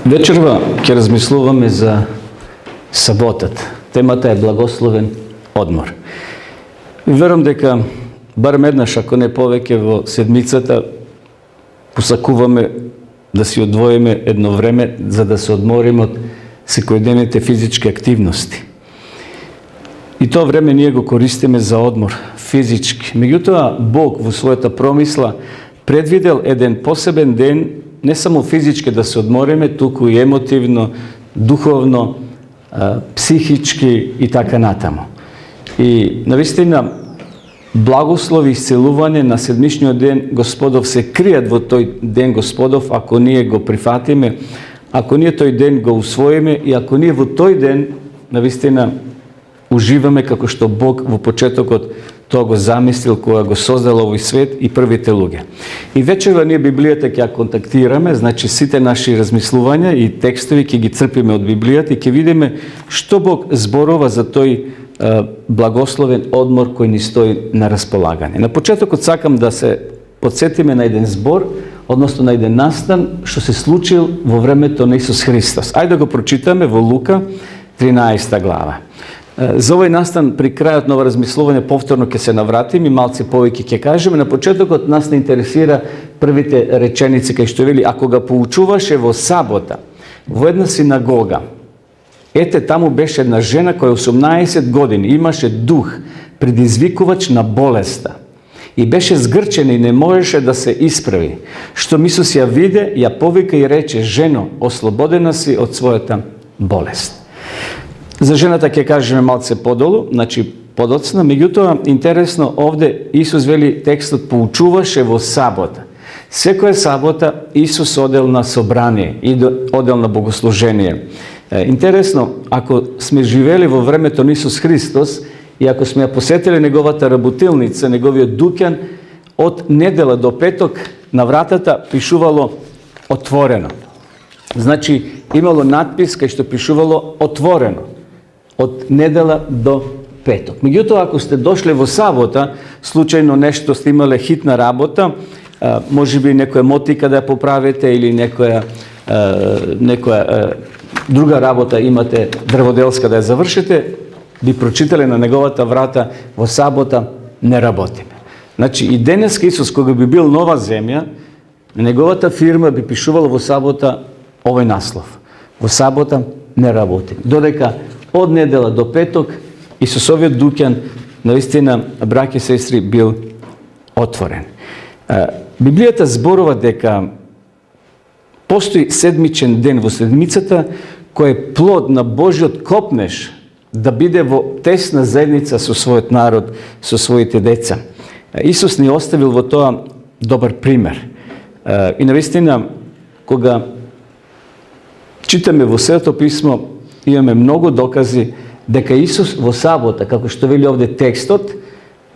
Вечерва ќе размислуваме за саботата. Темата е благословен одмор. Верувам дека барем еднаш, ако не повеќе во седмицата, посакуваме да си одвоиме едно време за да се одмориме од секојдневните физички активности. И тоа време ние го користиме за одмор, физички. Меѓутоа, Бог во својата промисла предвидел еден посебен ден, не само физички да се одмориме, туку и емотивно, духовно, психички и така натаму. И навистина, благослов и исцелување на седмичниот ден Господов се кријат во тој ден Господов, ако ние го прифатиме, ако ние тој ден го усвоиме и ако ние во тој ден навистина уживаме како што Бог во почетокот тоа го замислил кога го создал овој свет и првите луѓе. И вечерва ние Библијата ќе ја контактираме, значи сите наши размислувања и текстови ќе ги црпиме од Библијата и ќе видиме што Бог зборува за тој благословен одмор кој ни стои на располагање. На почетокот сакам да се подсетиме на еден збор, односно на еден настан што се случил во времето на Исус Христос. Ајде да го прочитаме во Лука 13 глава. За овој настан при крајот на ова размислување повторно ќе се навратим и малце повеќе ќе кажеме. На почетокот нас не интересира првите реченици кај што вели ако ga поучуваше во сабота во една синагога. Ете, таму беше една жена која 18 години имаше дух предизвикувач на болеста и беше згрчена и не можеше да се исправи. Штом Исус ја виде, ја повика и рече: жено, ослободена си од својата болест. За жената ќе кажеме малце подолу, значи подоцна, меѓутоа интересно овде Исус вели текстот поучуваше во сабота. Секоја сабота Исус одел на собрание и одел на богослужение. Интересно, ако сме живели во времето на Исус Христос и ако сме ја посетили неговата работилница, неговиот дуќан, од недела до петок на вратата пишувало отворено. Значи имало надпис кај што пишувало отворено од недела до петок. Меѓутоа, ако сте дошле во сабота, случајно нешто сте имале хитна работа, можеби некоја мотика да ја поправите или некоја друга работа имате дрводелска да ја завршите, би прочитале на неговата врата во сабота не работиме. Значи и денеска Исус кога би бил нова земја, на неговата фирма би пишувало во сабота овој наслов: во сабота не работиме. Додека од недела до петок Исусовиот дуќан наистина, браќи и сестри, бил отворен. Библијата зборува дека постои седмичен ден во седмицата кој е плод на Божиот копнеш да биде во тесна заедница со својот народ, со своите деца. Исус ни оставил во тоа добар пример. И навистина, кога читаме во Светото писмо, имаме многу докази дека Исус во сабота, како што вели овде текстот,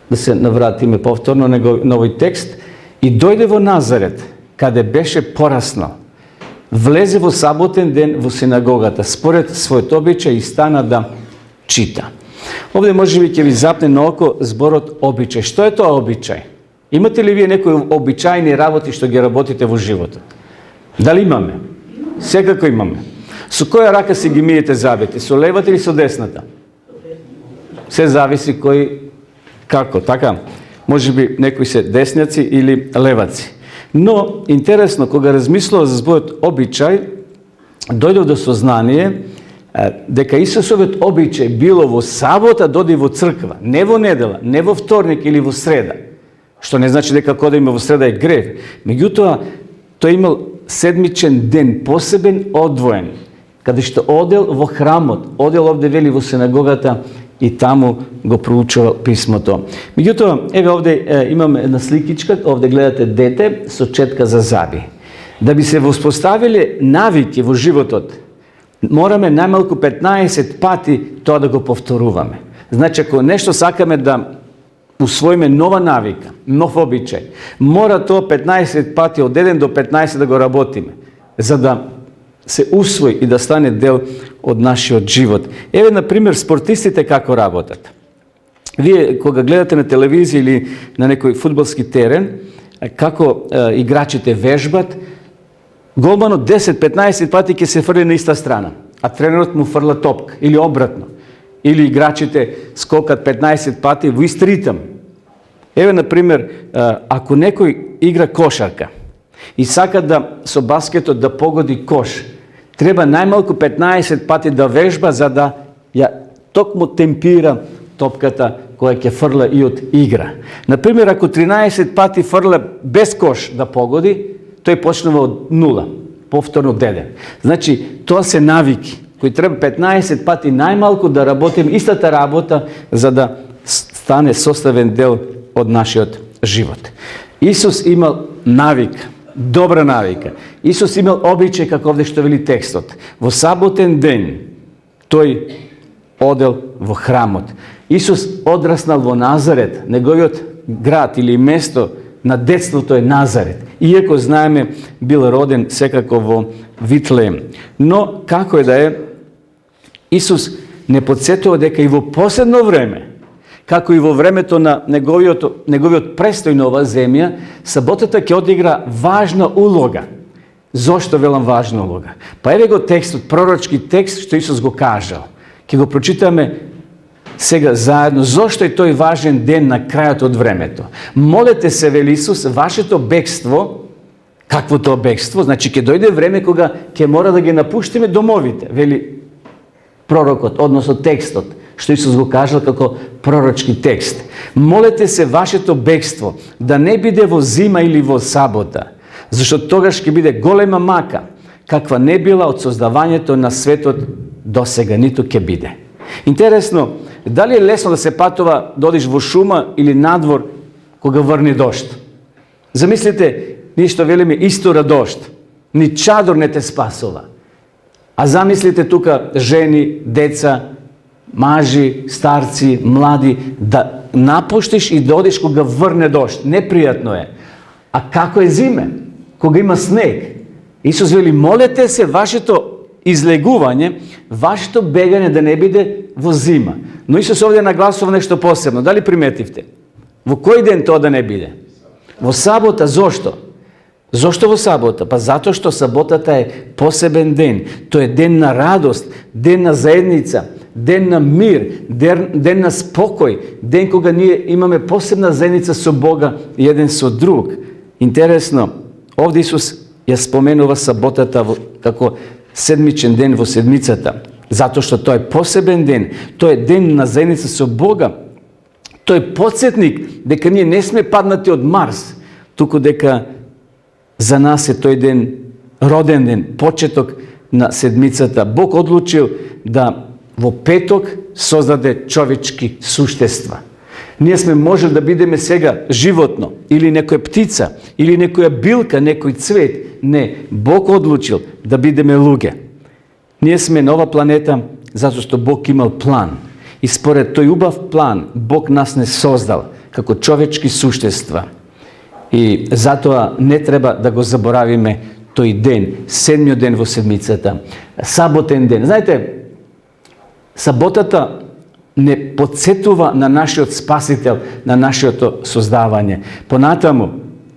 да се навратиме повторно на овој текст, и дојде во Назарет, каде беше пораснал. Влезе во саботен ден во синагогата, според својот обичај, и стана да чита. Овде можеби ќе ви запне на око зборот обичај. Што е тоа обичај? Имате ли вие некои обичајни работи што ги работите во животот? Дали имаме? Секако имаме. Со која рака си ги миете зъбите? Со левата или со десната? Се зависи кој како, така? Можеби некои се десњаци или леваци. Но, интересно, кога размислува за зборот обичај, дојдов до сознание дека Исусовиот обичај било во сабота доди во црква, не во недела, не во вторник или во среда. Што не значи дека кога има во среда е грев. Меѓутоа, тој имал седмичен ден, посебен, одвоен, каде што одел во храмот, одел овде вели во синагогата и таму го проучувал писмото. Меѓутоа, еве овде имам една сликичка, овде гледате дете со четка за зъби. Да би се воспоставиле навики во животот, мораме најмалку 15 пати тоа да го повторуваме. Значи, ако нешто сакаме да усвоиме нова навика, нов обичај, мора тоа 15 пати, од 1 до 15 да го работиме, за да се усвои и да стане дел од нашиот живот. Еве, например, спортистите како работат. Вие, кога гледате на телевизија или на некој фудбалски терен, како играчите вежбат, Голманот 10-15 пати ќе се фрли на иста страна, а тренерот му фрла топка, или обратно. Или играчите скокат 15 пати во ист ритам. Еве, например, ако некој игра кошарка и сака да со баскетот да погоди кош, треба најмалку 15 пати да вежба за да ја токму темпира топката која ќе фрла и од игра. Например, ако 13 пати фрла без кош да погоди, тој почнува од нула, повторно деден. Значи, тоа се навики кои треба 15 пати најмалку да работим истата работа за да стане составен дел од нашиот живот. Исус имал навика, добра навика. Исус имал обичај, како овде што вели текстот. Во саботен ден тој одел во храмот. Исус одраснал во Назарет, неговиот град или место на детството е Назарет. Иако знаеме бил роден секако во Витлеем. Но како е да е, Исус не подсетува дека и во последно време, како и во времето на неговиот престој на оваа земја, саботата ќе одигра важна улога. Зошто велам важна улога? Па еве го текстот, пророчки текст што Исус го кажал. Ќе го прочитаме сега заедно. Зошто е тој важен ден на крајот од времето? Молете се, вели Исус, вашето бегство, какво тоа бегство? Значи ќе дојде време кога ќе мора да ги напуштиме домовите, вели пророкот, односно текстот, што Исус го кажал како пророчки текст. Молете се вашето бегство да не биде во зима или во сабота, зашто тогаш ќе биде голема мака, каква не била од создавањето на светот досега, ниту ќе биде. Интересно, дали е лесно да се патува, да одиш во шума или надвор кога врне дожд? Замислите, ние што велиме истора дожд, ни чадор не те спасува. А замислите тука жени, деца, мажи, старци, млади, да напуштиш и да одиш кога врне дожд. Непријатно е. А како е зиме? Кога има снег? Исус вели, молете се вашето излегување, вашето бегање да не биде во зима. Но Исус овде нагласува нешто посебно. Дали приметивте? Во кој ден тоа да не биде? Во сабота. Зошто? Зошто во сабота? Па затоа што саботата е посебен ден. Тоа е ден на радост, ден на заедница, ден на мир, ден на спокој, ден кога ние имаме посебна заедница со Бога и еден со друг. Интересно, овде Исус ја споменува саботата како седмичен ден во седмицата, затоа што тоа е посебен ден, тоа е ден на заедница со Бога. Тој е подсетник дека ние не сме паднати од Марс, туку дека за нас е тој ден роден ден, почеток на седмицата. Бог одлучил да во петок создаде човечки суштества. Ние сме можели да бидеме сега животно, или некоја птица, или некоја билка, некој цвет. Не, Бог одлучил да бидеме луѓе. Ние сме на ова планета затоа што Бог имал план. И според тој убав план, Бог нас не создал како човечки суштества. И затоа не треба да го заборавиме тој ден, седмиот ден во седмицата, саботен ден. Знаете, саботата не подсетува на нашиот Спасител, на нашето создавање. Понатаму,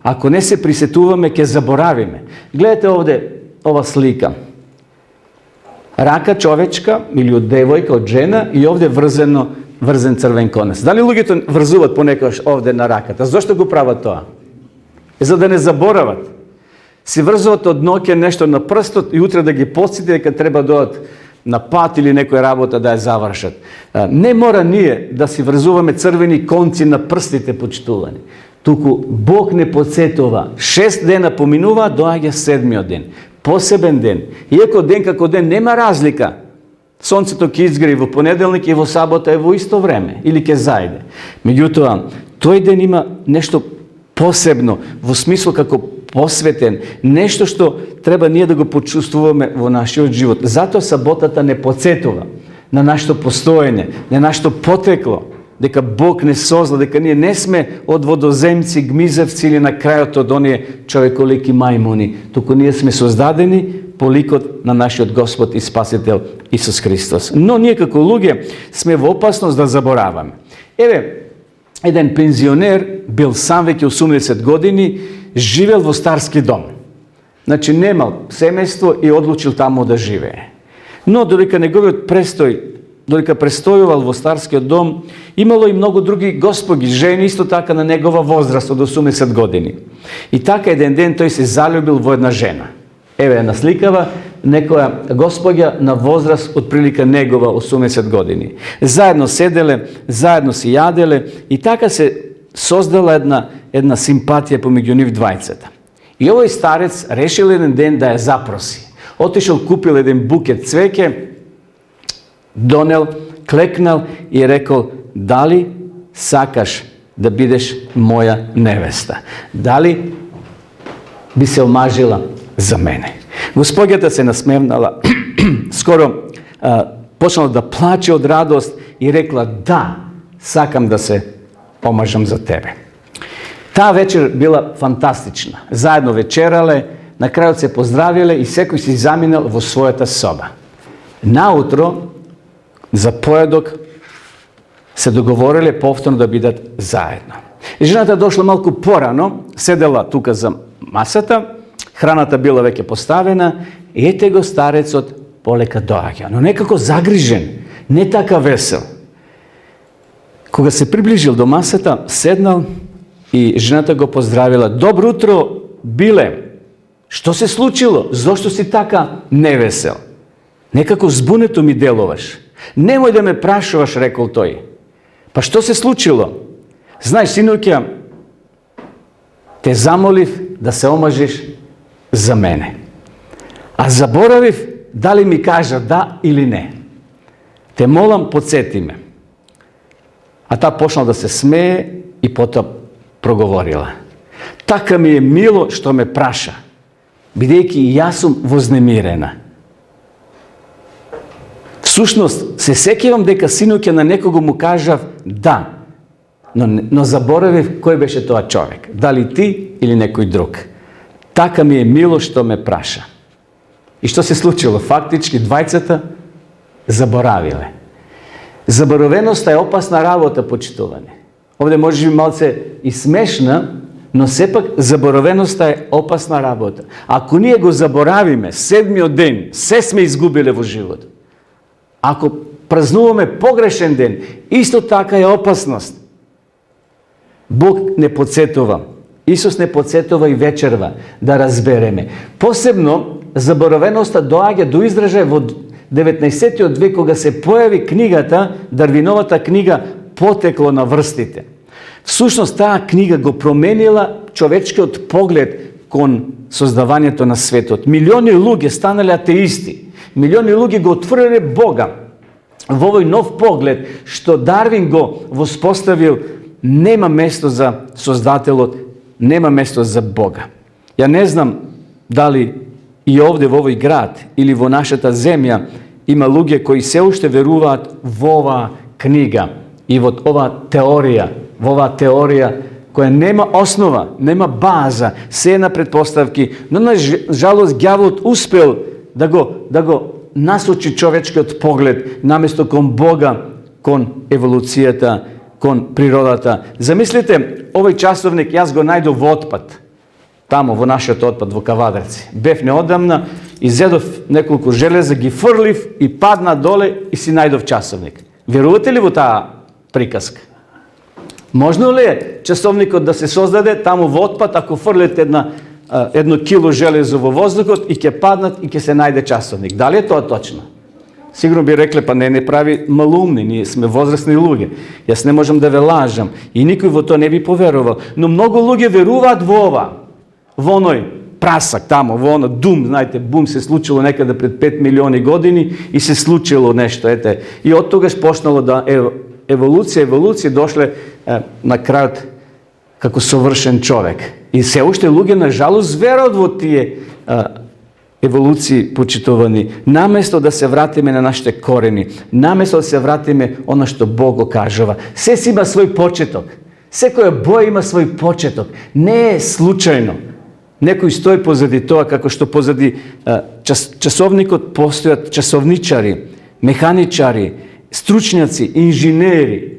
ако не се присетуваме, ќе заборавиме. Гледате овде ова слика. Рака човечка или од девојка, од жена и овде врзен црвен конец. Дали луѓето врзуват понекогаш овде на раката? Зошто го прават тоа? За да не заборават. Си врзуват од ноќе нешто на прстот и утре да ги подсети дека треба да одат на пат или некоја работа да ја завршат. Не мора ние да си врзуваме црвени конци на прстите, почитувани. Туку Бог не подсетува. 6 дена поминува, доаѓа седмиот ден. Посебен ден. Иако ден како ден нема разлика. Сонцето ќе изгреи во понеделник и во сабота е во исто време. Или ќе зајде. Меѓутоа, тој ден има нешто посебно, во смисло како посветен, нешто што треба ние да го почувствуваме во нашиот живот. Затоа саботата не подсетува на нашето постоење, на нашето потекло, дека Бог не создал, дека ние не сме од водоземци, гмизевци или на крајот од оние човеколики мајмуни, туку ние сме создадени по ликот на нашиот Господ и Спасител Исус Христос. Но ние како луѓе сме во опасност да забораваме. Еве, еден пензионер бил сам веќе 80 години, живел во старски дом. Znači, nemao semejstvo i odlučil tamo da žive. No, dodika неговиот престој, додека престојувал во старскиот дом, имало и многу други госпоги, жени, исто така на негова возраст од 80 години. И така еден ден тој се залюбил во една жена. Еве една сликава, некоја госпоѓа на возраст од прилика негова 80 години. Заедно седеле, заедно си јаделе и така се создала една симпатија помеѓу нив двајцата. И овој старец решил еден ден да ја запроси. Отишел, купил еден букет цвеќе, донел, клекнал и рекол: дали сакаш да бидеш моја невеста? Дали би се омажила за мене? Господјата се насмевнала, скоро почнала да плаче од радост и рекла: да, сакам да се омажам за тебе. Таа вечер била фантастична. Заедно вечерале, на крајот се поздравиле и секој си заминал во својата соба. Наутро, за поедок, се договориле повторно да бидат заедно. И жената дошла малку порано, седела тука за масата, храната била веќе поставена и ете го старецот полека доаѓа, но некако загрижен, не така весел. Кога се приближил до масата, седнал и жената го поздравила: добро утро, Биле. Што се случило? Зошто си така невесел? Некако збунето ми делуваш. Немој да ме прашуваш, рекол тој. Па што се случило? Знаеш, синуќа, те замолив да се омажиш за мене. А заборавив дали ми кажа да или не. Те молам, подсети ме. А таа почнала да се смее и потоа проговорила: така ми е мило што ме праша, бидејќи и јас сум вознемирена. Всушност, се сеќавам дека синуќе на некого му кажав да, но заборавив кој беше тоа човек, дали ти или некој друг. Така ми е мило што ме праша. И што се случило? Фактички двајцата заборавиле. Заборавеноста е опасна работа, почитуване. Овде може би малце и смешна, но сепак заборавеноста е опасна работа. Ако ние го заборавиме седмиот ден, се сме изгубиле во живот. Ако празнуваме погрешен ден, исто така е опасност. Бог не подсетува. Исус не подсетува и вечерва да разбереме. Посебно, заборавеноста доаѓа до изражај во 19. век, кога се појави книгата, Дарвиновата книга Потекло на врстите. Всушност, таа книга го променила човечкиот поглед кон создавањето на светот. Милиони луѓе станале атеисти. Милиони луѓе го отвориле Бога. Во овој нов поглед, што Дарвин го воспоставил, нема место за Создателот, нема место за Бога. Ја не знам дали и овде во овој град или во нашата земја има луѓе кои се уште веруваат во оваа книга и во оваа теорија, која нема основа, нема база, се е на предпоставки, но на жалост ѓаволот успел да го насочи човечкиот поглед наместо кон Бога, кон еволуцијата, кон природата. Замислите, овој часовник јас го најдов во отпад, тамо во нашиот отпад во Кавадарци. Бев неодамна, изедов неколку железа, ги фрлив и падна доле и си најдов часовник. Верувате ли во таа приказка? Можно ли е часовникот да се создаде тамо во отпад, ако фрлите едно кило железо во воздухот и ќе паднат и ќе се најде часовник? Дали е тоа точно? Сигурно би рекле, па не прави малумни, ние сме возрастни луѓе. Јас не можам да ве лажам и никој во тоа не би поверувал. Но многу луѓе веруваат во ова, во оној прасак тамо, во оно дум, знаете, бум се случило некаде пред 5 милиони години и се случило нешто, ете. И од тогаш почнало да еволуција дошле на крајот како совршен човек. И се уште луѓе на жалост верат во тие еволуции, почитувани, наместо да се вратиме на нашите корени, наместо да се вратиме она што Бог го кажува. Се си има свој почеток. Секоја боја има свој почеток. Не е случајно. Некој стои позади тоа, како што позади часовникот постојат часовничари, механичари, стручњаци, инженери.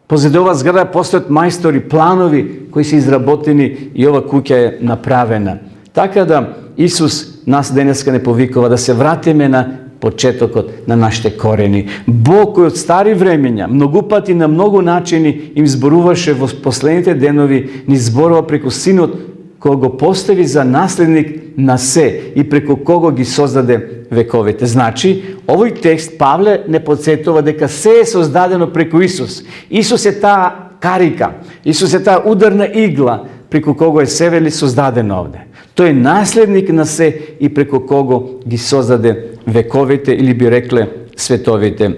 Позади ова зграда постојат мајстори, планови кои се изработени и ова куќа е направена. Така да Исус нас денеска не повикува да се вратиме на почетокот на нашите корени. Бог кој од стари времења, многу пати на многу начини им зборуваше во последните денови, ни зборува преку Синот, кој го постави за наследник на се и преку кого ги создаде вековите. Значи, овој текст Павле не подсетува дека се е создадено преку Исус. Исус е таа карика, Исус е таа ударна игла преку кого е севели создадено овде. Тој е наследник на се и преку кого ги создаде вековите или би рекле световите.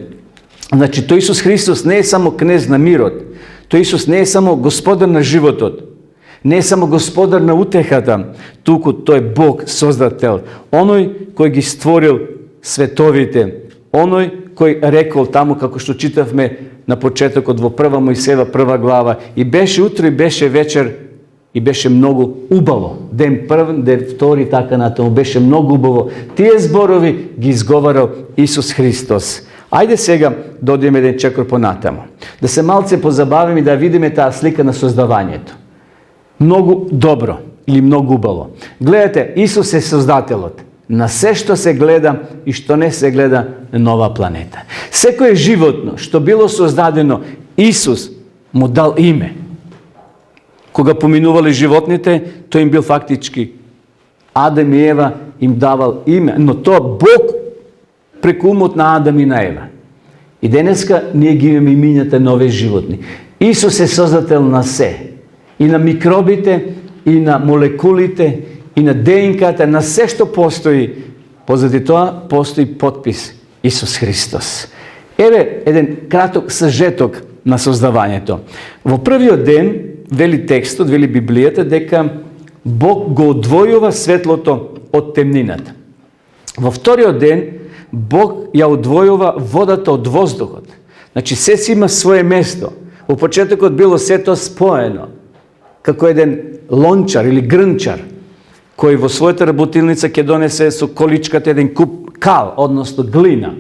Значи, тој Исус Христос не е само кнез на мирот, тој Исус не е само господар на животот, не е само господар на утехата, туку тој е Бог, создател, оној кој ги створил световите, оној кој рекол таму, како што читавме на почетокот во прва Мојсеева прва глава, и беше утро и беше вечер, и беше многу убаво. Ден прв, ден втори, така натаму, беше многу убаво. Тие зборови ги изговарал Исус Христос. Ајде сега да одиме еден чекор понатаму. Да се малце позабавиме и да видиме таа слика на создавањето. Многу добро или многу убаво. Гледате, Исус е создателот на се што се гледа и што не се гледа на оваа планета. Секое животно што било создадено, Исус му дал име. Кога поминували животните, тој им бил фактички Адам и Ева им давал име, но тоа Бог преку умот на Адам и на Ева. И денеска ние ги имаме имињата на овие животни. Исус е создател на се. И на микробите, и на молекулите, и на ДНК-та, на се што постои. Позади тоа постои подпис Исус Христос. Еве еден краток сажеток на создавањето. Во првиот ден вели текстот, вели Библијата, дека Бог го одвојува светлото од темнината. Во вториот ден Бог ја одвојува водата од воздухот. Значи, се си има свое место. Во почетокот било сето споено, како еден лончар или грнчар, кој во својата работилница ќе донесе со количката еден куп кал, односно глина.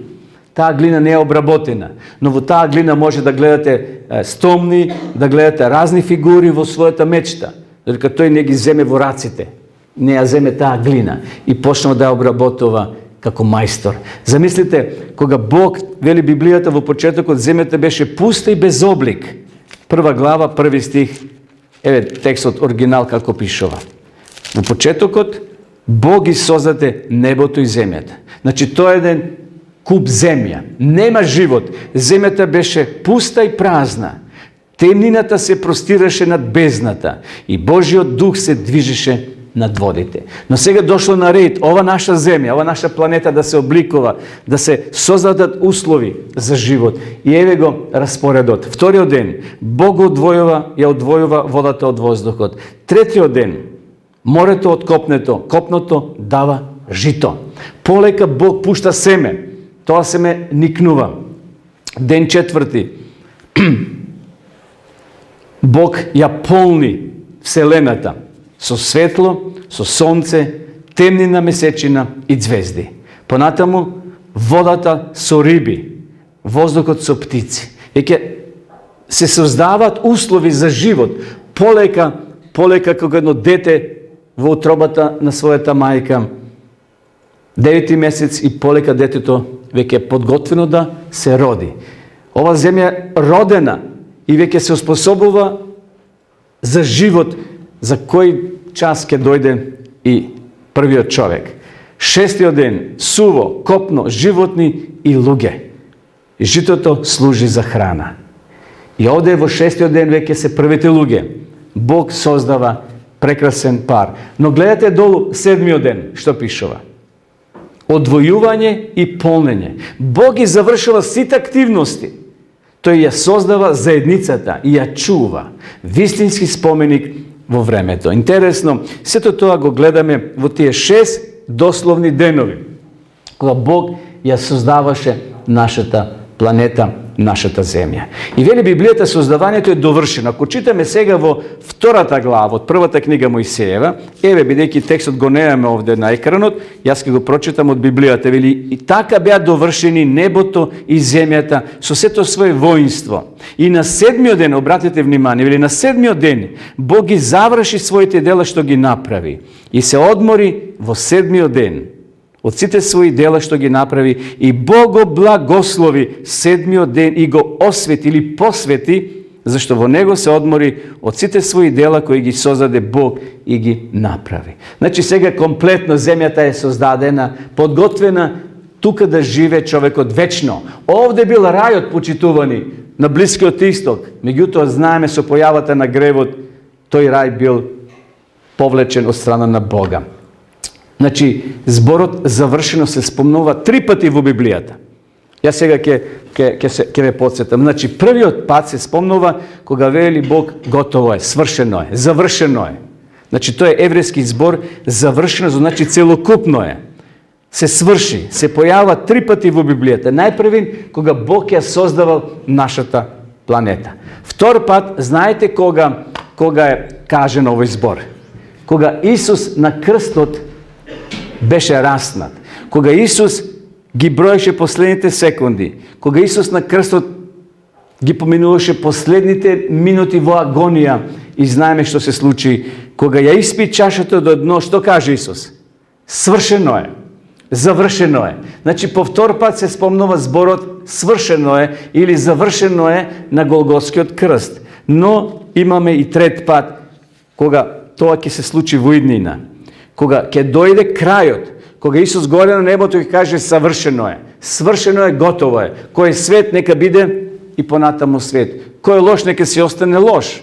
Таа глина не е обработена, но во таа глина може да гледате стомни, да гледате разни фигури во својата мечта, додека тој не ги земе во раците, не ја земе таа глина и почнува да ја обработува како мајстор. Замислите, кога Бог, вели Библијата, во почетокот земјата беше пуста и без облик. Прва глава, први стих, еве текстот оригинал како пишува. Во почетокот Бог ги создаде небото и земјата. Значи, тоа е еден куп земја. Нема живот. Земјата беше пуста и празна. Темнината се простираше над бездната и Божиот дух се движеше над водите. Но сега дошло на ред ова наша земја, ова наша планета да се обликува, да се создадат услови за живот. И еве го распоредот. Вториот ден Бог ја одвојува водата од воздухот. Третиот ден морето од копнето, копното дава жито. Полека Бог пушта семе. Тоа семе никнува. Ден четврти Бог ја полни вселената со светло, со сонце, темнина, месечина и звезди. Понатаму водата со риби, воздухот со птици. Веќе се создаваат услови за живот. Полека како едно дете во утробата на својата мајка, 9 месец и полека детето веќе е подготвено да се роди. Ова земја е родена и веќе се оспособува за живот, за кој час ќе дојде и првиот човек. Шестиот ден суво, копно, животни и луѓе. Житото служи за храна. И овде во шестиот ден веќе се првите луѓе. Бог создава прекрасен пар. Но гледате долу седмиот ден, што пишува? Одвојување и полнење. Бог ги завршува сите активности. Тој ја создава заедницата и ја чува. Вистински споменик во времето. Интересно, сето тоа го гледаме во тие 6 дословни денови, кога Бог ја создаваше нашата планета нашата земја. И вели Библијата, создавањето е довршено. Ако читаме сега во втората глава од првата книга Мојсеева, еве, бидејќи текстот го немаме овде на екранот, јас ќе го прочитам од Библијата. Вели, и така беа довршени небото и земјата со сето свое воинство. И на седмиот ден, обратете внимание, вели, на седмиот ден Бог ги заврши своите дела што ги направи и се одмори во седмиот ден од сите своји дела што ги направи, и Бог го благослови седмиот ден и го освети или посвети, зашто во него се одмори од сите своји дела кои ги создаде Бог и ги направи. Значи сега комплетно земјата е создадена, подготвена тука да живе човекот вечно. Овде бил рајот, почитувани, на Блискиот Исток. Меѓутоа знаеме со појавата на гревот, тој рај бил повлечен од страна на Бога. Значи, зборот завршено се спомнува 3 пати во Библијата. Јас сега ќе ве подсетам. Значи, првиот пат се спомнува кога вели Бог готово е, свршено е, завршено е. Значи, тој е еврејски збор, завршено, значи целокупно е. Се сврши, се појава 3 пати во Библијата. Најпрвин кога Бог ја создавал нашата планета. Втор пат, знаете кога е кажен овој збор? Кога Исус на крстот беше раснат. Кога Исус ги броеше последните секунди, кога Исус на крстот ги поминуваше последните минути во агонија, и знаеме што се случи, кога ја испи чашата до дно, што каже Исус? Свршено е, завршено е. Значи, по втор пат се спомнува зборот свршено е или завршено е на Голготскиот крст. Но имаме и трет пат, кога тоа ќе се случи во иднина. Кога ќе дојде крајот, кога Исус горе на небото и каже совршено е, свршено е, готово е. Кој е свет, нека биде и понатаму свет. Кој е лош, нека си остане лош.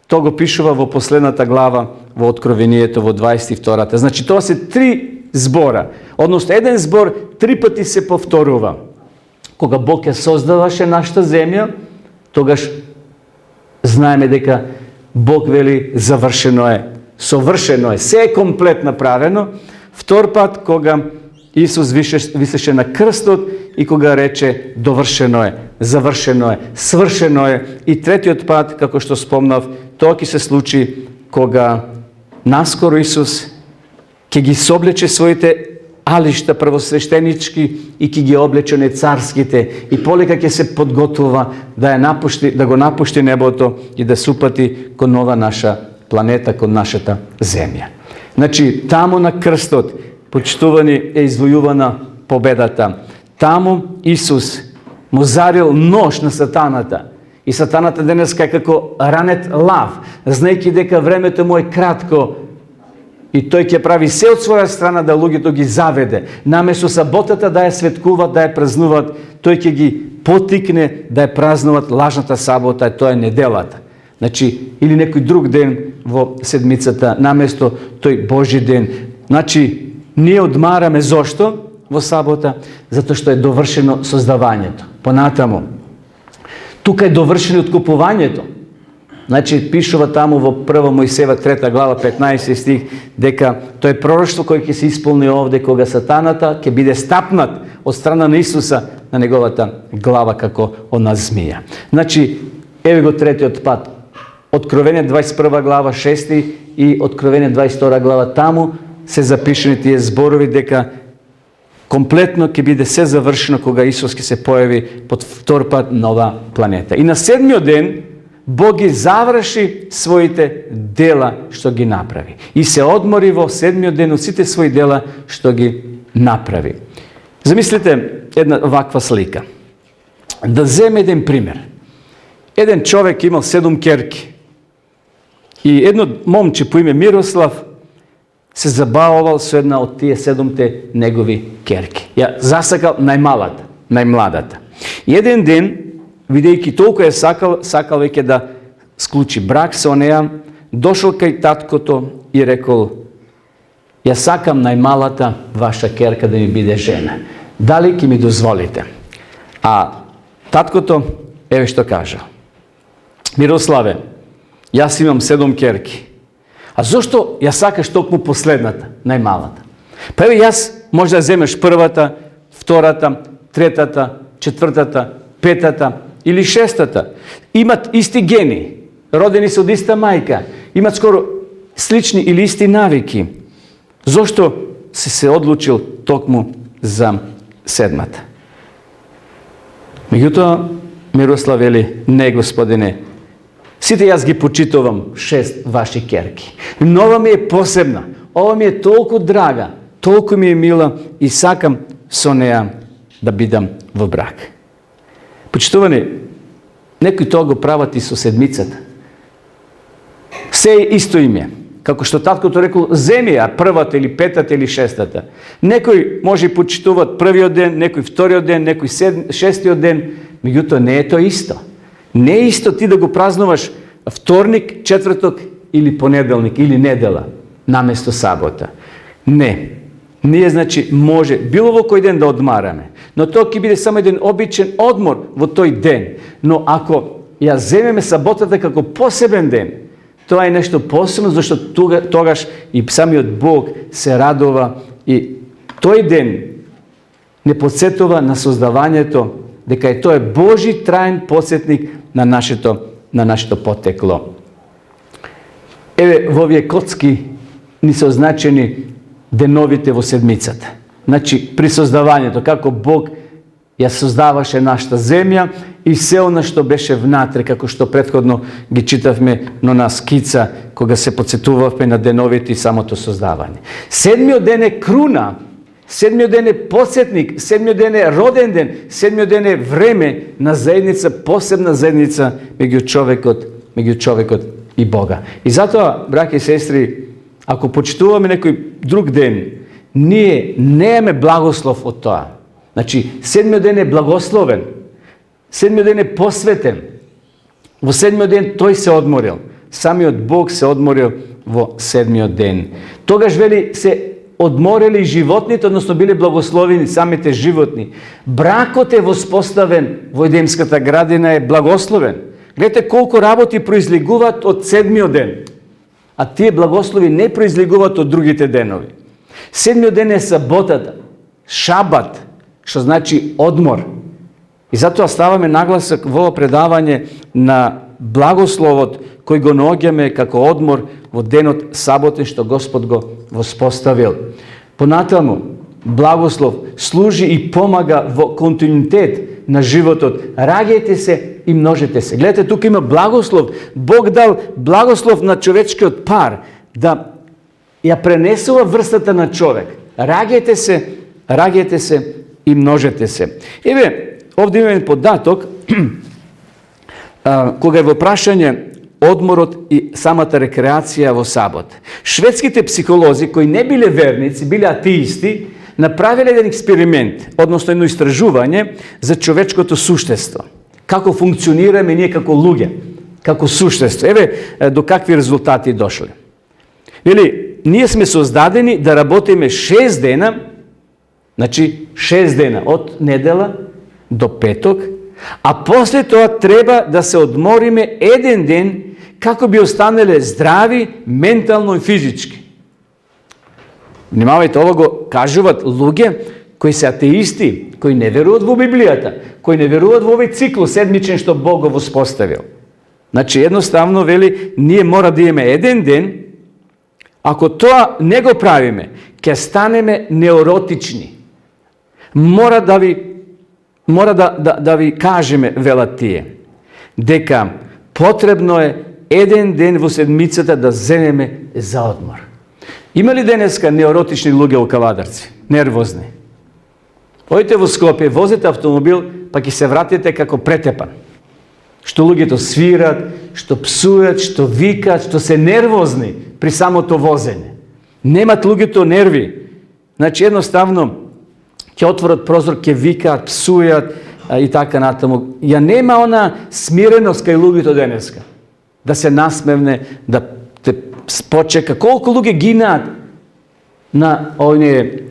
Тоа го пишува во последната глава во Откровението, во 22-та. Значи, тоа се 3 збора. Односно, еден збор 3 пати се повторува. Кога Бог ја создаваше нашата земја, тогаш знаеме дека Бог вели завршено е, совршено е, се е комплет направено. Втор пат, кога Исус висеше на крстот и кога рече довршено е, завршено е, свршено е. И третиот пат, како што спомнав, тоа ќе се случи кога наскоро Исус ќе ги соблече своите алишта првосвештенички и ќе ги облече не царските, и полека ќе се подготвува да го напушти небото и да се упати кон нова наша планета, кон нашата земја. Значи, таму на крстот, почитувани, е извојувана победата. Таму Исус му зарил нож на сатаната. И сатаната денеска е како ранет лав, знаејќи дека времето му е кратко, и тој ќе прави се од своја страна да луѓето ги заведе. Наместо саботата да ја светкуваат, да ја празнуваат, тој ќе ги потикне да ја празнуваат лажната сабота, тоа е неделата. Значи, или некој друг ден во седмицата, наместо тој Божи ден. Значи, ние одмараме зошто во сабота? Затоа што е довршено создавањето. Понатаму, тука е довршено откупувањето. Значи, пишува таму во 1 Мојсеева 3 глава 15 стих дека тој пророштво кој ќе се исполни овде, кога сатаната ќе биде стапнат од страна на Исуса на неговата глава како она змија. Значи, еве го третиот пат. Откровение 21 глава 6 и Откровение 22 глава, таму се запишени тие зборови дека комплетно ќе биде се завршено кога Исус ќе се појави под втор пат на оваа планета. И на седмиот ден Бог ги заврши своите дела што ги направи. И се одмори во седмиот ден од сите своји дела што ги направи. Замислите една ваква слика. Да земе еден пример. Еден човек имал 7 керки. И едно момче по име Мирослав се забавувал со една од тие 7 негови керки. Ја засакал најмалата, најмладата. И еден ден, видејќи толку е сакал веќе да склучи брак со неа, дошол кај таткото и рекол: ја сакам најмалата ваша керка да ми биде жена. Дали ќе ми дозволите? А таткото, еве што кажа: Мирославе, јас имам 7 керки. А зошто ја сакаш токму последната, најмалата? Па еве јас може да земеш првата, втората, третата, четвртата, петата или шестата. Имат исти гени, родени се од иста мајка, имат скоро слични или исти навики. Зошто си се одлучил токму за седмата? Меѓутоа, Мирослав вели: не, Господине, сите јас ги почитувам 6 ваши керки. Но ова ми е посебна, ова ми е толку драга, толку ми е мила и сакам со неа да бидам во брак. Почитувани, некои тоа го прават и со седмицата. Се е исто име. Како што таткото рекол, земи ја првата или петата или шестата. Некои може и почитуват првиот ден, некои вториот ден, некои шестиот ден, меѓутоа не е тоа исто. Не е исто ти да го празнуваш вторник, четврток или понеделник или недела наместо сабота. Не. Ние, значи, може било во кој ден да одмараме, но тоа ќе биде само еден обичен одмор во тој ден. Но ако ја земеме саботата како посебен ден, тоа е нешто посебно, зашто тогаш и самиот Бог се радува и тој ден не подсетува на создавањето дека е тоа Божи траен подсетник на нашето потекло. Еве, во овие коцки ни се означени деновите во седмицата. Значи, при создавањето, како Бог ја создаваше нашата земја и се она што беше внатре, како што претходно ги читавме на скица, кога се подсетувавме на деновите и самото создавање. Седмиот ден е круна, седмиот ден е подсетник, седмиот ден е роден ден, седмиот ден е време на заедница, посебна заедница меѓу човекот и Бога. И затоа, браќи и сестри, ако почитуваме некој друг ден, ние немаме благослов од тоа. Значи, седмиот ден е благословен, седмиот ден е посветен. Во седмиот ден тој се одморил. Самиот Бог се одморил во седмиот ден. Тогаш вели се одморили животните, односно биле благословени самите животни. Бракот е воспоставен во Едемската градина, е благословен. Гледате колку работи произлегуваат од седмиот ден, а тие благослови не произлегуваат од другите денови. Седмиот ден е саботата, шабат, што значи одмор. И затоа ставаме нагласок во предавање на благословот кој го наоѓаме како одмор во денот саботен што Господ го воспоставил. Понатаму, благослов служи и помага во континуитет на животот. Раѓајте се и множете се. Гледате, тука има благослов. Бог дал благослов на човечкиот пар да ја пренесува врстата на човек. Раѓајте се и множете се. Еве, овде имаме податок, кога е во прашање одморот и самата рекреација во сабот. Шведските психолози, кои не биле верници, биле атеисти, направиле еден експеримент, односно едно истражување за човечкото суштество. Како функционираме ние како луѓе, како суштество. Еве до какви резултати дошле. Вели, ние сме создадени да работиме 6 дена, значи 6 дена од недела до петок, а после тоа треба да се одмориме еден ден како би останеле здрави ментално и физички. Внимавајте, ова го кажуваат луѓе кои се атеисти, кои не веруваат во Библијата, кои не веруваат во овој циклус седмичен што Бог го воспоставил. Значи, едноставно, вели, ние мора да имаме еден ден, ако тоа не го правиме, ќе станеме неуротични. Мора да ви кажеме, велат тие, дека потребно е еден ден во седмицата да земеме за одмор. Има ли денеска неуротични луѓе во Кавадарци? Нервозни. Ојте во Скопје, возите автомобил, па ќе се вратите како претепан. Што луѓето свират, што псујат, што викат, што се нервозни при самото возење. Немат луѓето нерви. Значи, едноставно, ќе отворат прозор, ќе викаат, псујат и така натаму. Ја нема она смиреност кај луѓето денеска. Да се насмевне, да те почека. Колку луѓе гинаат на оние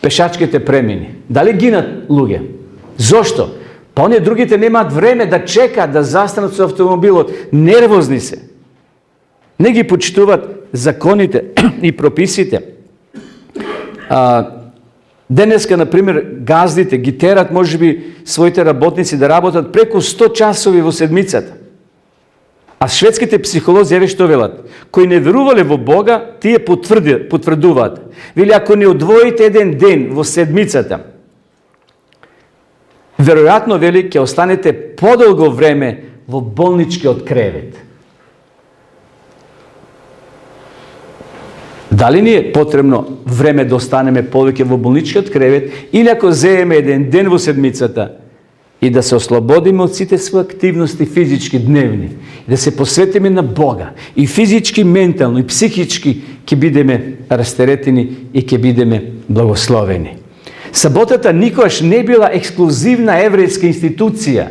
пешачките премини? Дали гинат луѓе? Зошто? Па оние другите немаат време да чекаат, да застанат со автомобилот. Нервозни се. Не ги почитуваат законите и прописите. Денеска, например, газдите ги терат, може би, своите работници да работат преку 100 часови во седмицата. А шведските психолози, еве што велат, кои не верувале во Бога, тие потврдуваат. Вели, ако не одвоите еден ден во седмицата, веројатно, вели, ќе останете подолго време во болничкиот кревет. Дали ни е потребно време да останеме повеќе во болничкиот кревет, или ако земеме еден ден во седмицата и да се ослободиме од сите своји активности физички, дневни, и да се посветиме на Бога, и физички, ментално, и психички, ќе бидеме растеретени и ќе бидеме благословени. Саботата никогаш не била ексклузивна еврејска институција.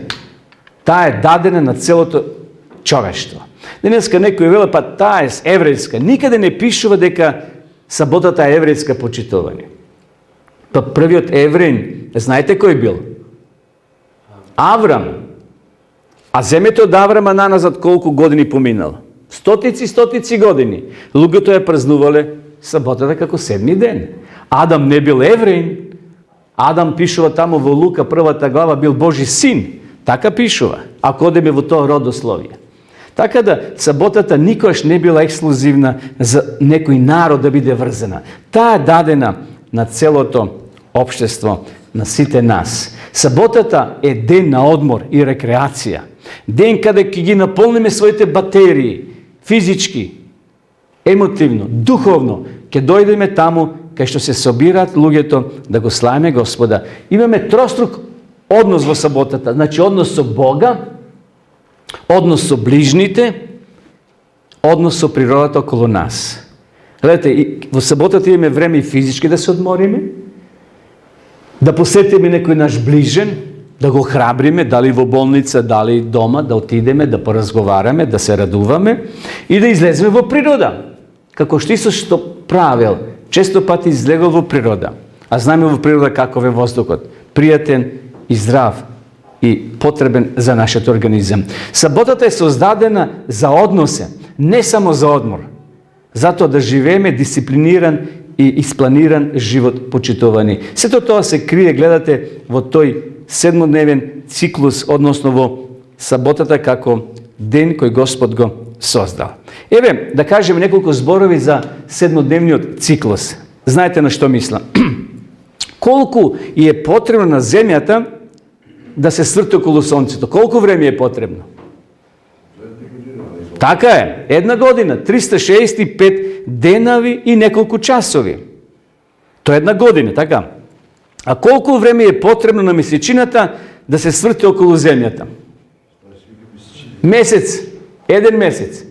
Таа е дадена на целото човештво. Денеска некој вела, па таа е еврејска. Никаде не пишува дека саботата е еврејска почитување. Па првиот евреин, знаете кој бил? Аврам. А земето од Аврама наназад колку години поминало? Стотици години. Луѓето ја празнувале саботата како седми ден. Адам не бил евреин. Адам пишува тамо во Лука, првата глава, бил Божи син. Така пишува, ако одеме во тоа родословие. Така да, саботата никогаш не била ексклузивна за некој народ да биде врзана. Таа е дадена на целото општество, на сите нас. Саботата е ден на одмор и рекреација. Ден каде ќе ги наполниме своите батерии, физички, емотивно, духовно, ќе дојдеме таму кај што се собираат луѓето да го славиме Господа. Имаме троstruк однос во саботата, значи однос со Бога, однос со ближните, однос со природата околу нас. Гледате, во саботата имаме време и физички да се одмориме, да посетиме некој наш ближен, да го храбриме, дали во болница, дали дома, да отидеме, да поразговараме, да се радуваме и да излеземе во природа. Како што Исус што правил, често пати излегол во природа. А знаеме во природа каков е воздухот. Пријатен и здрав и потребен за нашиот организам. Саботата е создадена за односе, не само за одмор. Затоа да живееме дисциплиниран и испланиран живот, почитувани. Сето тоа се крие, гледате, во тој седмодневен циклус, односно во саботата како ден кој Господ го создал. Еве, да кажеме неколку зборови за седмодневниот циклус. Знаете на што мислам? Колку е потребно на земјата да се сврти околу сонцето? Колку време е потребно? Така е, една година, 365 денави и неколку часови. Тоа е една година, така? А колку време е потребно на месечината да се сврти околу земјата? Месец, еден месец.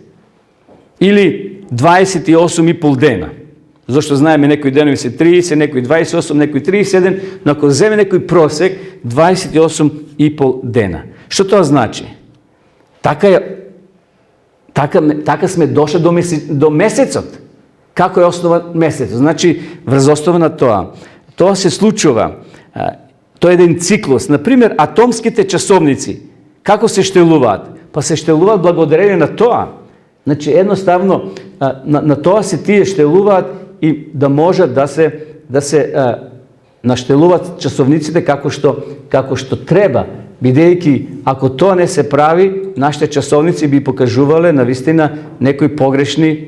Или 28,5 дена. Зашто знаеме некои денови се 30, некои 28, некои 37, но ако земе некој просек, 28,5 дена. Што тоа значи? Така сме дошли до месецот. Како е основа месецот? Значи, врз основа на тоа. Тоа се случува. Тоа е еден циклус. Например, атомските часовници. Како се штелуваат? Па се штелуваат благодарение на тоа. Значи, едноставно, на тоа се тие штелуваат и да можат да се наштелуваат часовниците како што треба. Бидејќи, ако тоа не се прави, нашите часовници би покажувале навистина некои погрешни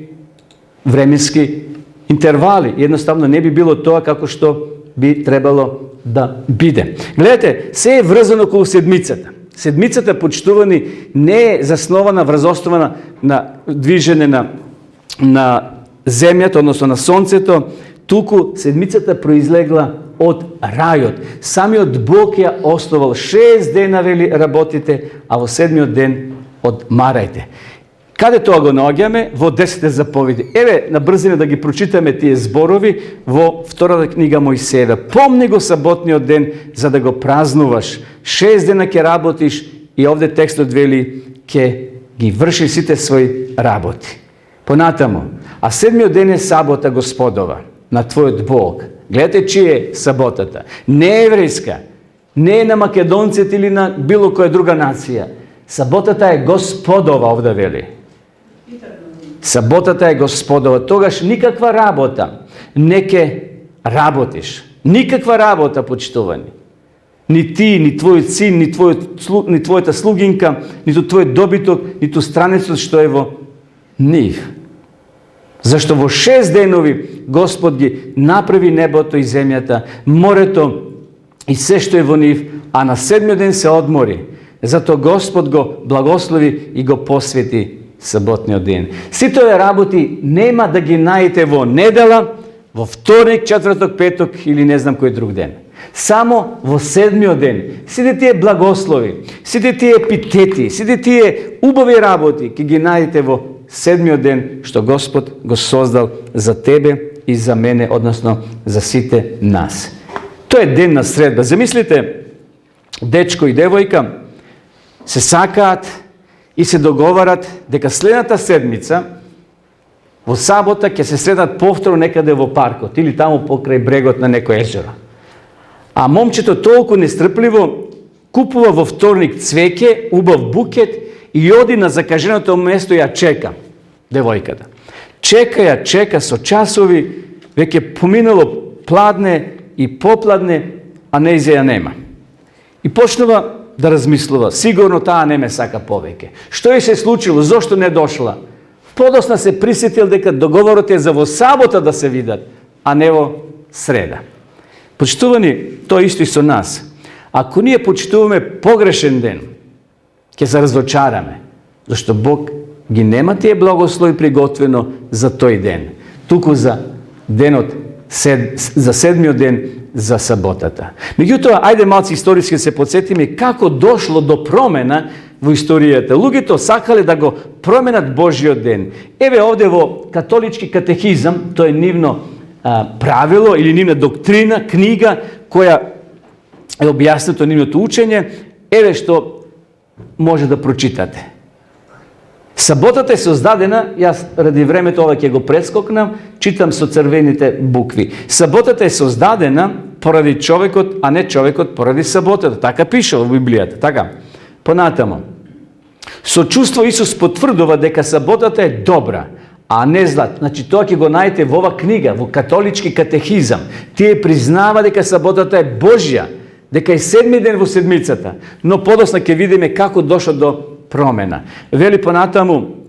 временски интервали. Едноставно не би било тоа како што би требало да биде. Гледате, се е врзано околу седмицата. Седмицата, почитувани, не е заснована врз основа на движење на земјата, односно на сонцето, туку седмицата произлегла од рајот. Самиот Бог ја основал 6 дена, вели, работите, а во 7-миот ден одмарајте. Каде тоа го наоѓаме? Во 10 заповеди. Еве, на брзина да ги прочитаме тие зборови во втората книга Мојсеева. Помни го саботниот ден за да го празнуваш. 6 дена ќе работиш и овде текстот вели ќе ги врши сите своји работи. Понатамо, а 7-миот ден е сабота Господова на твојот Бог. Гледате чија е саботата. Не е еврејска, не е на македонците или на било која друга нација. Саботата е Господова, овде вели. Саботата е Господова. Тогаш никаква работа не ке работиш. Никаква работа, почитувани. Ни ти, ни твојот син, ни твојата слугинка, ниту твојот добиток, ниту странецот што е во нив. Зашто во 6 денови Господ ги направи небото и земјата, морето и се што е во нив, а на 7 ден се одмори. Зато Господ го благослови и го посвети саботниот ден. Сите овие работи нема да ги најдете во недела, во вторник, четврток, петок или не знам кој друг ден. Само во 7-миот ден. Сите тие благослови, сите тие епитети, сите тие убави работи ќе ги најдете во 7-миот ден што Господ го создал за тебе и за мене, односно за сите нас. Тоа е ден на средба. Замислите, дечко и девојка се сакаат и се договарат дека следната седмица во сабота ќе се средат повторно некаде во паркот или таму покрај брегот на некој езеро. А момчето толку нестрпливо купува во вторник цвеќе, убав букет и оди на закаженото место ја чека девојката. Чека со часови, веќе поминало пладне и попладне, а нејзе ја нема. И почнува да размислува, сигурно таа не ме сака повеќе. Што е се случило, зошто не дошла? Подосна се присетил дека договорот е за во сабота да се видат, а не во среда. Почитувани, тоа исто и со нас. Ако ние почитуваме погрешен ден, ќе се разочараме, зашто Бог ги нема тие благослови приготвено за тој ден, туку за денот, за 7-миот ден, за саботата. Меѓутоа, ајде малци историски се подсетиме како дошло до промена во историјата. Луѓето сакале да го променат Божиот ден. Еве овде во католички катехизам, тоа е нивно правило или нивна доктрина, книга која е објаснето нивното учење, еве што може да прочитате. Саботата е создадена, јас ради времето ова ќе го прескокнам, читам со црвените букви. Саботата е создадена поради човекот, а не човекот поради саботата. Така пише во Библијата. Така. Понатамо. Со чувство Исус потврдува дека саботата е добра, а не зла. Значи тоа ќе го најдете во ова книга, во католички катехизам. Тие признава дека саботата е Божја, дека е 7-ми ден во седмицата, но подосна ќе видиме како дошло до промена. Вели понатаму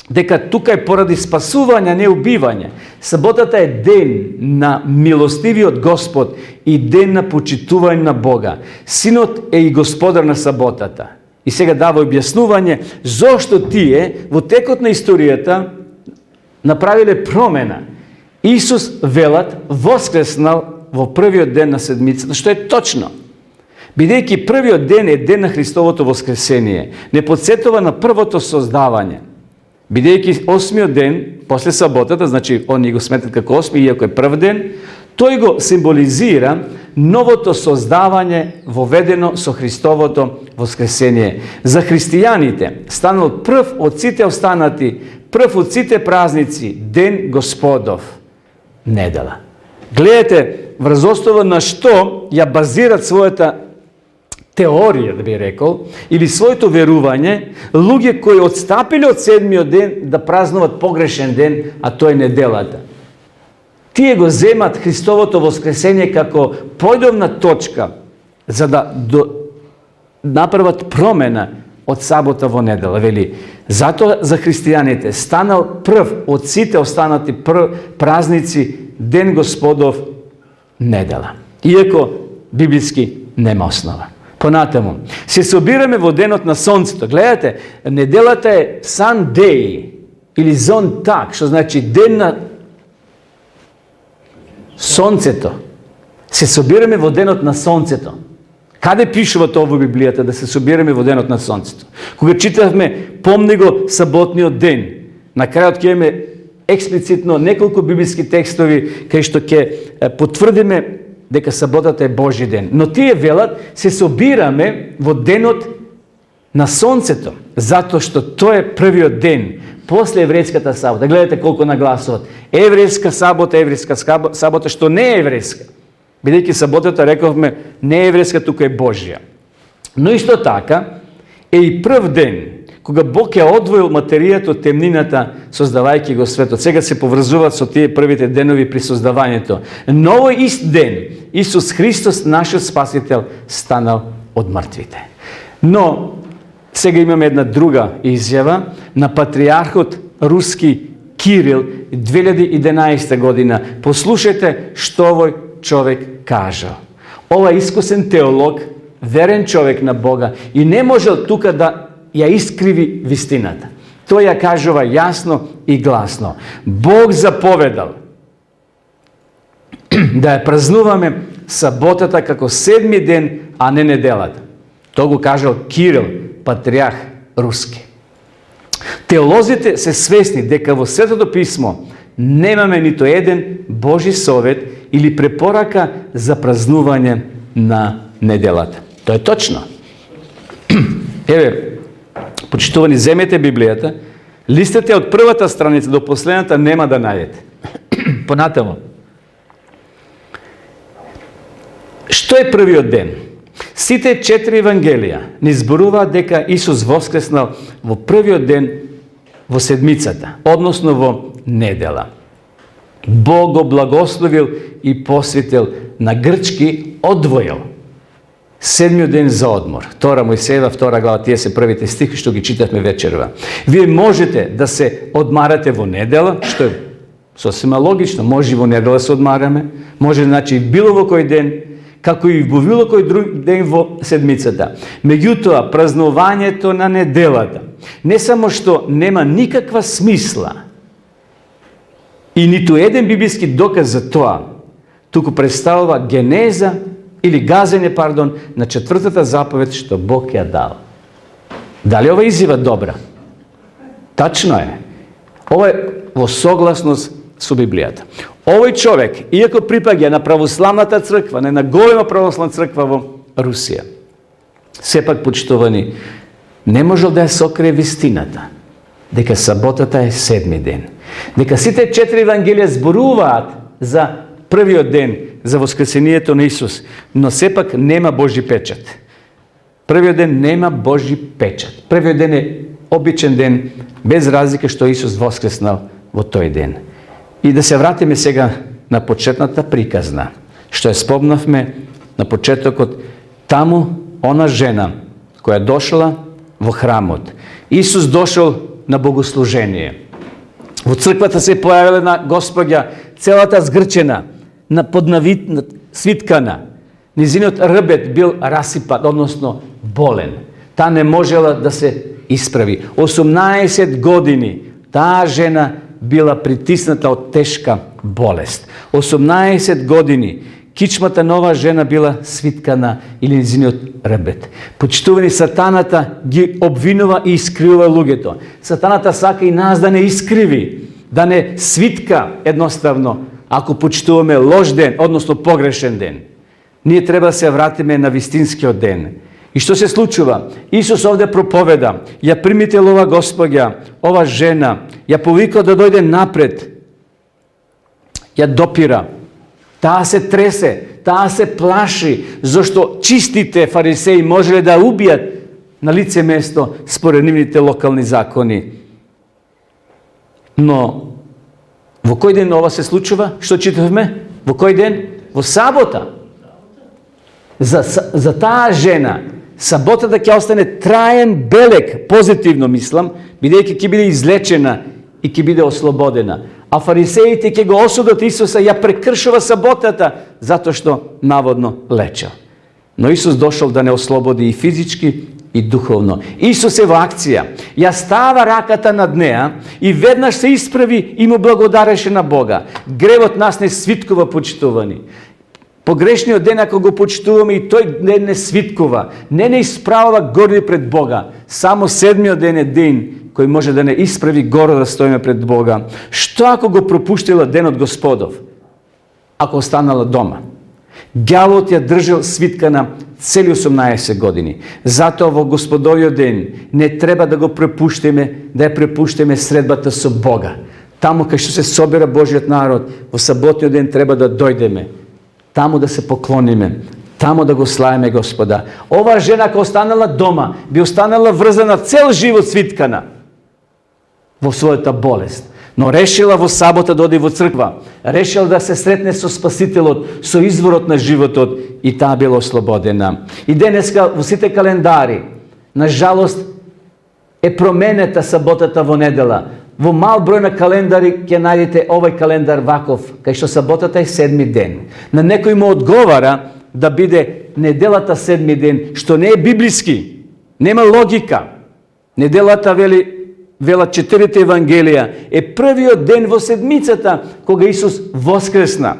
дека тука е поради спасување, не убивање. Саботата е ден на милостивиот Господ и ден на почитување на Бога. Синот е и господар на саботата. И сега дава објаснување зошто тие во текот на историјата направиле промена. Исус, велат, воскреснал во првиот ден на седмицата, што е точно. Бидејќи првиот ден е ден на Христовото воскресение, не подсетува на првото создавање. Бидејќи 8-миот ден, после саботата, значи они го сметат како 8, иако е прв ден, тој го символизира новото создавање воведено со Христовото воскресение. За христијаните станал прв од сите останати, прв од сите празници, ден Господов, недела. Гледате, врз основа на што ја базират својата теорија, да би рекол, или своето верување, луѓе кои отстапиле од 7-миот ден да празнуват погрешен ден, а тој е неделата. Тие го земат Христовото воскресение како појдовна точка за да направат промена од сабота во недела. Вели, затоа за христијаните станал прв од сите останати празници ден Господов, недела. Иако библиски нема основа. Понатаму, се собираме во денот на сонцето. Гледате, неделата е Sunday или Sonntag, што значи ден на сонцето. Се собираме во денот на сонцето. Каде пишува тоа во Библијата да се собираме во денот на сонцето? Кога читавме, помни го саботниот ден, на крајот ќе имаме експлицитно неколку библиски текстови кај што ќе потврдиме дека саботата е Божи ден. Но тие велат, се собираме во денот на сонцето, затоа што тоа е првиот ден, после еврејската сабота. Гледате колку нагласуват. Еврејска сабота, што не е еврејска. Бидејќи саботата, рековме, не е еврејска, туку е Божја. Но исто така, е и прв ден, кога Бог ја одвоил материјата од темнината, создавајќи го светот. Сега се поврзуваат со тие првите денови при создавањето. Но овој ист ден, Исус Христос, нашиот Спасител, станал од мртвите. Но, сега имаме една друга изјава на патриархот руски Кирил 2011 година. Послушајте што овој човек кажал. Ова искусен теолог, верен човек на Бога и не можел тука да ја искриви вистината. Тој ја кажува јасно и гласно. Бог заповедал да ја празнуваме саботата како седми ден, а не неделата. Тоа го кажал Кирил, патриарх руски. Теолозите се свесни дека во Светото писмо немаме нито еден Божи совет или препорака за празнување на неделата. Тоа е точно. Еве, почитувани, земете Библијата, листете од првата страница до последната, нема да најдете. Понатамо. Што е првиот ден? Сите 4 евангелија ни зборуваат дека Исус воскреснал во првиот ден во седмицата, односно во недела. Бог го благословил и посветил, на грчки одвоил седмиот ден за одмор. Втора Мојсеева, 2 глава, тие се првите стихи што ги читавме вечерва. Вие можете да се одмарате во недела, што е сосема логично, може и во недела се одмараме, може значи и било во кој ден, како и во било кој друг ден во седмицата. Меѓутоа, празнувањето на неделата не само што нема никаква смисла и ниту еден библиски доказ за тоа, туку представува генеза или газење, на 4-та заповед што Бог ја дал. Дали ова изјава добра? Тачно е. Ова е во согласност со Библијата. Овој човек, иако припаѓа на православната црква, не на голема православна црква во Русија, сепак, почитувани, не можел да ја сокрие вистината, дека саботата е седми ден. Дека сите 4 евангелија зборуваат за првиот ден, за воскресението на Исус, но сепак нема Божи печат. Првиот ден нема Божи печат. Првиот ден е обичен ден, без разлика што Исус воскреснал во тој ден. И да се вратиме сега на почетната приказна, што ја спомнавме на почетокот, таму она жена која дошла во храмот. Исус дошол на богослужение. Во црквата се појавила една Господја, целата згрчена, свиткана. Низиниот рбет бил расипат, односно болен. Та не можела да се исправи. 18 години таа жена била притисната од тешка болест. 18 години кичмата нова жена била свиткана или низиниот рбет. Почитувани, сатаната ги обвинува и искривува луѓето. Сатаната сака и нас да не искриви, да не свитка едноставно, ако почитуваме лош ден, односно погрешен ден. Ние треба да се вратиме на вистинскиот ден. И што се случува? Исус овде проповеда, ја примител ова Господја, ова жена, ја повика да дојде напред, ја допира. Таа се тресе, таа се плаши, зашто чистите фарисеи можеле да убијат на лице место според нивните локални закони. Но во кој ден ова се случува? Што читавме? Во кој ден? Во сабота. За таа жена саботата ќе остане траен белег, позитивно мислам, бидејќи ќе биде излечена и ќе биде ослободена. А фарисеите ќе го осудат Исуса, ја прекршува саботата, затоа што наводно лечел. Но Исус дошол да не ослободи и физички, и духовно. Исус е во акција. Ја става раката над неа и веднаш се исправи и му благодареше на Бога. Гревот нас не свиткува, почитувани. Погрешниот ден, ако го почитуваме, и тој ден не свиткува, не исправува горди пред Бога. Само седмиот ден е ден кој може да не исправи горе да стоиме пред Бога. Што ако го пропуштила денот Господов? Ако останала дома? Ѓавот ја држал свиткана цели 18 години. Затоа во Господовиот ден не треба да го препуштиме, да ја препуштиме средбата со Бога. Таму кај што се собира Божиот народ, во саботниот ден треба да дојдеме. Таму да се поклониме. Tamo da go slavime Gospoda. Ova žena koja ostanala doma, bi ostanala vrzana cel život svitkana vo svojata bolest. No rešila vo sabota da odi vo crkva. Rešila da se sretne so spasitelot, so izvorot na životot i ta bila oslobodena. I deneska vo site kalendari, nažalost, promeneta saботата во недела. Во мал број на календари ќе најдете овај календар ваков, кај што саботата е 7 ден. На некој му одговара да биде неделата 7 ден, што не е библиски, нема логика. Неделата велат 4 евангелија, е првиот ден во седмицата кога Исус воскресна.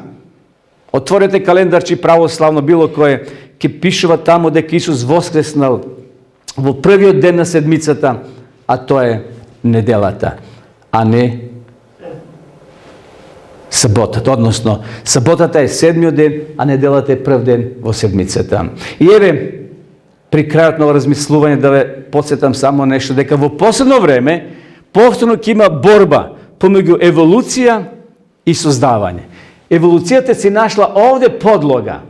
Отворете календарчи православно било кое, ќе пишува таму дека Исус воскреснал во првиот ден на седмицата, а тоа е неделата, а не саботата. Односно, саботата е 7-миот ден, а неделата е прв ден во седмицата. И еве, при крајот на размислување да ве подсетам само нешто, дека во последно време повторно ќе има борба помеѓу еволуција и создавање. Еволуцијата си нашла овде подлога.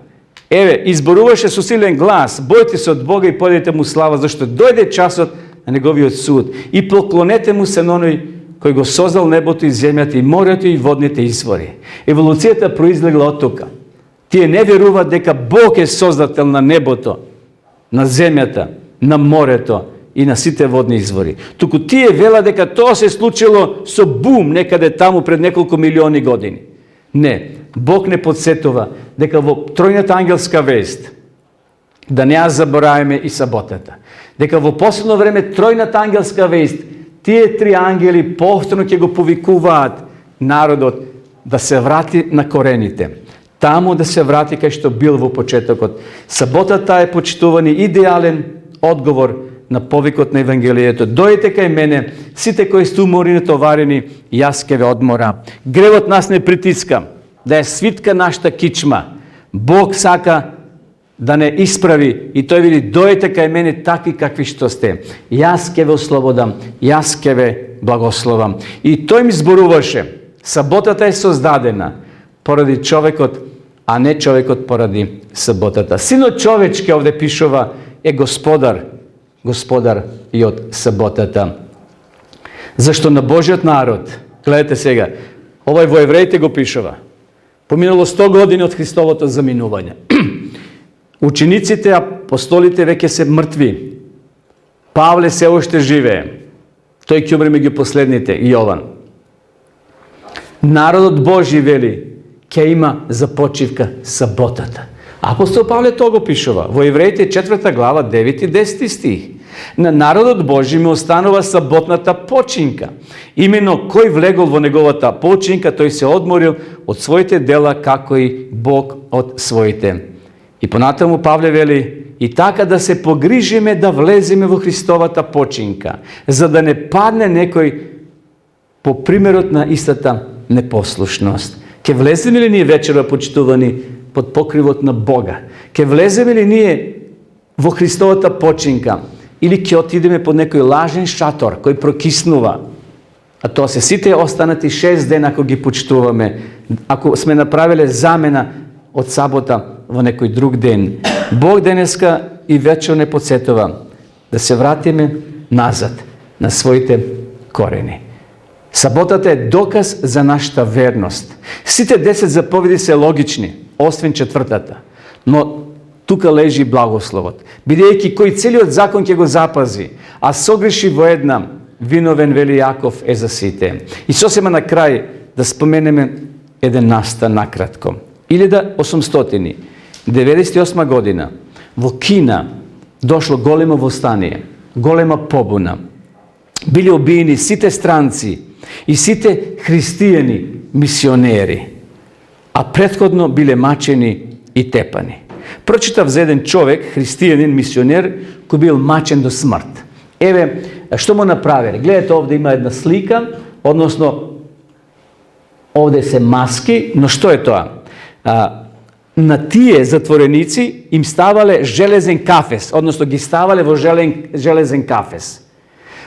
Еве, изборуваше со силен глас, бојте се од Бога и подете му слава, зашто дојде часот на неговиот суд. И поклонете му се на оној кој го создал небото и земјата и морето и водните извори. Еволуцијата произлегла од тука. Тие не веруваат дека Бог е создател на небото, на земјата, на морето и на сите водни извори. Туку тие велат дека тоа се случило со бум некаде таму пред неколку милиони години. Не, Бог не подсетува дека во тројната ангелска вест, да не ја забораваме и саботата, дека во последно време тројната ангелска вест, тие три ангели повторно ќе го повикуваат народот да се врати на корените. Таму да се врати кај што бил во почетокот. Саботата е почитувани идеален одговор на повикот на Евангелието. Дојдете кај мене, сите кои сте уморени товарени, јас ќе ве одмора. Гревот нас не притиска, да е свитка нашата кичма. Бог сака да не исправи и тој вели, дојдете кај мене такви какви што сте. Јас ќе ве ослободам, јас ќе ве благословам. И тој ми зборуваше, саботата е создадена поради човекот, а не човекот поради саботата. Синот човечки, овде пишува, е господар и од саботата. Зашто на Божиот народ, гледате сега, овај во Евреите го пишува, поминало 100 години од Христовото заминување. Учениците, апостолите веќе се мртви. Павле се уште живее. Тој ќе умре меѓу последните, Јован. Народот Божи вели, ќе има започивка саботата. Апостол Павле тоа го пишува во Евреите 4 глава 9 и 10 стих. На народот Божи му останува саботната починка. Имено кој влегол во неговата починка, тој се одморил од своите дела како и Бог од своите. И понатаму Павле вели, и така да се погрижиме да влеземе во Христовата починка, за да не падне некој по примерот на истата непослушност. Ке влеземе ли ние вечера, почитувани, под покривот на Бога? Ке влеземе ли ние во Христовата починка? Или ќе отидеме под некој лажен шатор, кој прокиснува? А тоа се сите останати 6 дена ако ги почитуваме, ако сме направиле замена од сабота во некој друг ден. Бог денеска и вечер не подсетува да се вратиме назад на своите корени. Саботата е доказ за нашата верност. Сите 10 заповеди се логични, освен 4-та. Но тука лежи благословот. Бидејќи кој целиот закон ќе го запази, а согреши во една, виновен, вели Јаков, е за сите. И сосема на крај да споменеме еден настан накратко. 1898 година во Кина дошло големо востание, голема побуна. Били убиени сите странци и сите христијани мисионери, а претходно биле мачени и тепани. Прочитав за еден човек, христијанин, мисионер, кој бил мачен до смрт. Еве, што му направиле? Гледате, овде има една слика, односно, овде се маски, но што е тоа? На тие затвореници им ставале железен кафес, односно ги ставале во железен кафес.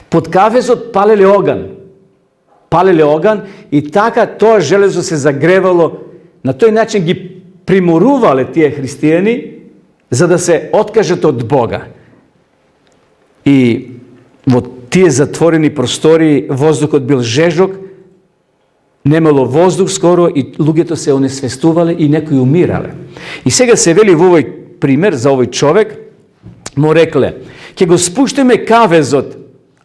Под кафесот палеле оган и така тоа железо се загревало, на тој начин ги приморувале тие христијани за да се откажат от Бога. И во тие затворени простори воздухот бил жежок, немало воздух скоро и луѓето се онесвестувале и некои умирале. И сега се вели во овој пример за овој човек, му рекле, ќе го спуштиме кавезот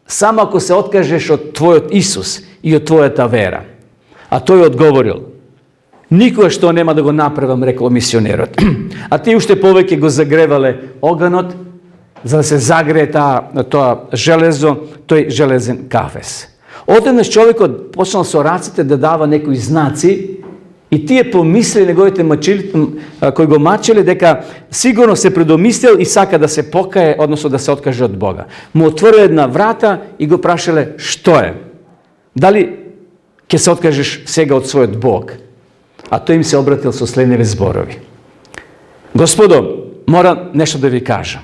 само ако се откажеш од твојот Исус и од твојата вера. А тој одговорил, никога што нема да го направам, рекол мисионерот. А тие уште повеќе го загревале оганот, за да се загрее тоа железо, тој железен кавез. Одеднаш човекот почнал со раците да дава некои знаци и тие помислили неговите мачили, кои го мачели, дека сигурно се предомислил и сака да се покае, односно да се откаже од Бога. Му отворил една врата и го прашале, што е? Дали ќе се откажеш сега од својот Бог? А тој им се обратил со следниве зборови. Господо, мора нешто да ви кажам.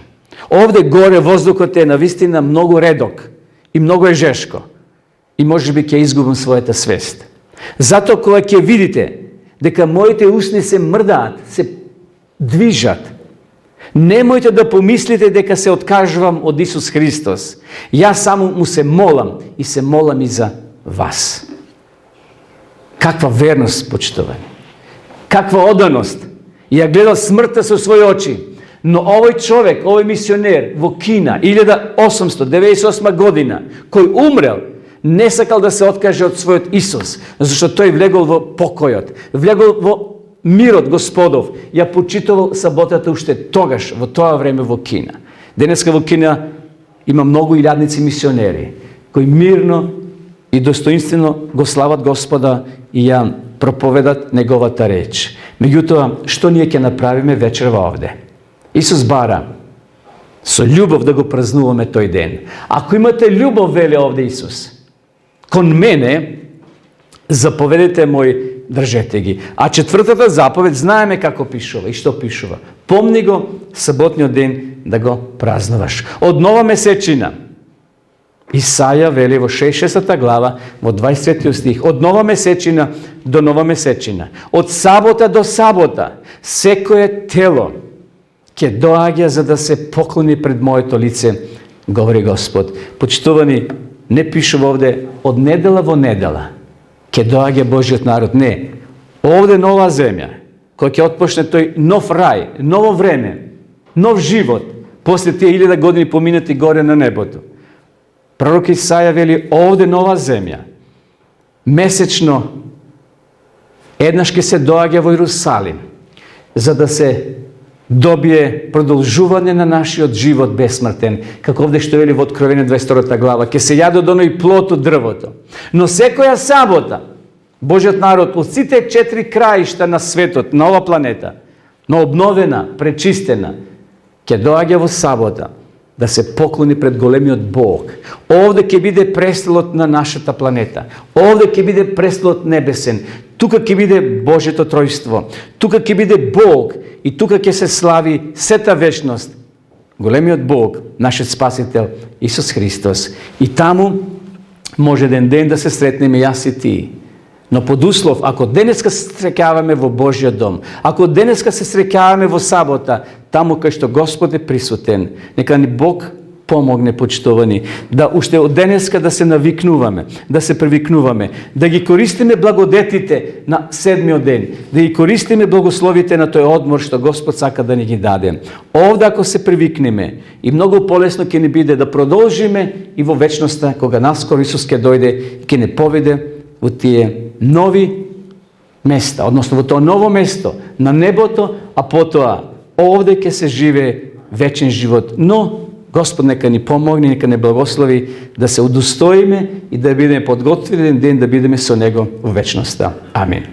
Овде горе воздухот е навистина многу редок и многу е жешко. И може би ќе изгубам својата свест. Затоа кога ќе видите дека моите усни се мрдаат, се движат, немојте да помислите дека се откажувам од Исус Христос. Јас само му се молам и се молам и за вас. Каква верност, почитувани. Каква оданост. Ја гледал смртта со своји очи. Но овој човек, овој мисионер во Кина, 1898 година, кој умрел, не сакал да се откаже од својот Исус, зашто тој влегол во покојот, влегол во мирот Господов, ја почитувал саботата уште тогаш, во тоа време во Кина. Денеска во Кина има многу илјадници мисионери, кои мирно и достоинствено го слават Господа и ја проповедат неговата реч. Меѓутоа, што ние ќе направиме вечерва овде? Исус бара со љубов да го празнуваме тој ден. Ако имате љубов, вели овде Исус, кон мене, заповедите мои, држете ги. А четвртата заповед знаеме како пишува и што пишува. Помни го саботниот ден да го празнуваш. Од нова месечина, Исаја вели во 6 глава, во 23 стих, од нова месечина до нова месечина, од сабота до сабота, секое тело ќе доаѓа за да се поклони пред моето лице, говори Господ. Почитувани, не пишува овде од недела во недела ќе доаѓа Божиот народ. Не. Овде нова земја, која ќе отпочне тој нов рај, ново време, нов живот, после тие 1000 години поминати горе на небото. Пророк Исаја вели, овде нова земја, месечно, еднаш ќе се доаѓа во Иерусалим, за да се добие продолжување на нашиот живот бесмртен, како овде што вели во Откровение 22 глава, ќе се јаде од оној плод од дрвото. Но секоја сабота, Божиот народ од сите 4 краишта на светот, на ова планета, но обновена, пречистена, ќе доаѓа во сабота да се поклони пред големиот Бог. Овде ќе биде престолот на нашата планета. Овде ќе биде престолот небесен. Тука ќе биде Божјето тројство. Тука ќе биде Бог и тука ќе се слави сета вечност. Големиот Бог, нашиот Спасител Исус Христос. И таму може ден да се сретнеме јас и ти. Но под услов, ако денеска се среќаваме во Божјиот дом, ако денеска се среќаваме во сабота, таму кај што Господ е присутен, нека ни Бог помогне, почитувани, да уште од денеска да се навикнуваме, да се привикнуваме, да ги користиме благодетите на седмиот ден, да ги користиме благословите на тој одмор што Господ сака да ни ги даде. Овде ако се привикнеме, и многу полесно ќе ни биде да продолжиме и во вечноста, кога наскоро Исус ќе дојде и ќе не поведе во тие нови места, односно во тоа ново место на небото, а потоа овде ќе се живее вечен живот. Но Господ нека ни помогне, нека не благослови да се удостоиме и да бидеме подготвени ден да бидеме со Него во вечноста. Амин.